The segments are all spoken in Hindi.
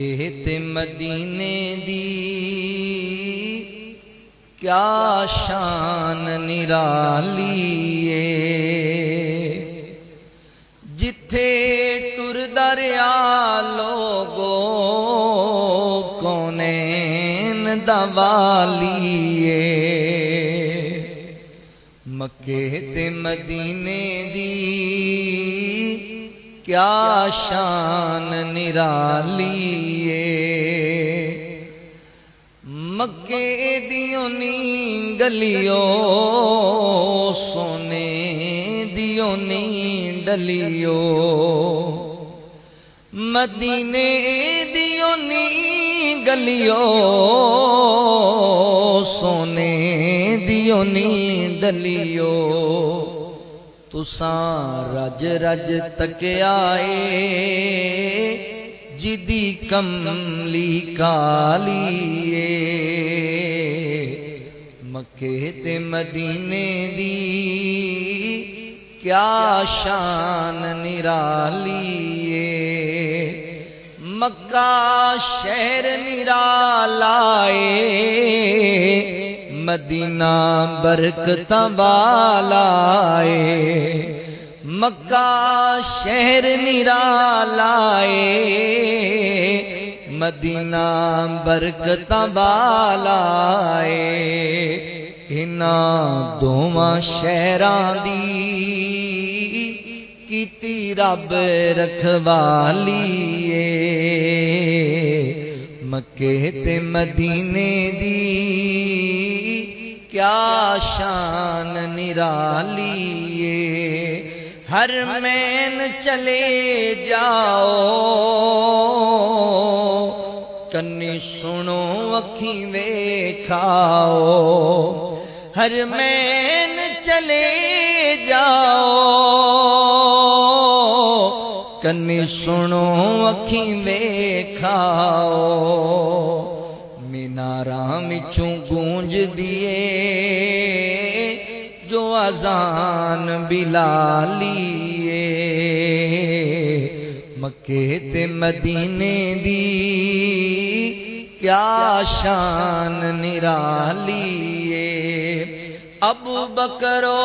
ते मदीने दी क्या शान निराली है। जिथे टुरदा रहा लोगो कौनैन दा वाली है। मक्के ते मदीने दी क्या शान निराली है। मक्के दियों नी गलियो सोने दियों नी डलियो। मदीने दियों नी गलियो सोने दियों नी डलियो। तुसां रज रज तक आए जिदी कमली काली है। मक्के ते मदीने दी क्या शान निराली है। मक्का शहर निराला है, मदीना बरकत वाला है। मक्का शहर निराला है, मदीना बरकत वाला है। इन्हां दोवां शहरां दी कीती रब रखवाली है। मक्के ते मदीने दी क्या शान निराली है। हर मैन चले जाओ कन्नी सुनो अखी वेखाओ। हर मैन चले जाओ कन्नी सुनो अखी वेखाओ। मीनारा मिछों गूंज दिए जो अजान बिलाली है। मक्के ते मदीने दी क्या शान निराली है। अबू बकरो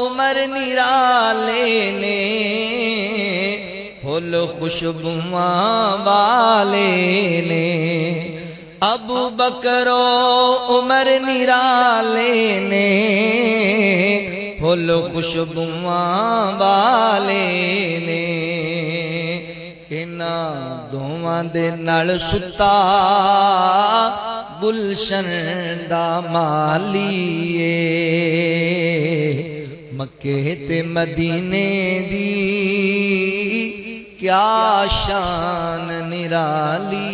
उमर निराले ने फुल खुशबुआं वाले ने। अबू बकरो उमर निराले ने फुल खुशबुआं वाले ने। इन्हां दोवां दे नाल सुता गुलशन दा माली है। मक्के ते मदीने दी क्या शान निराली।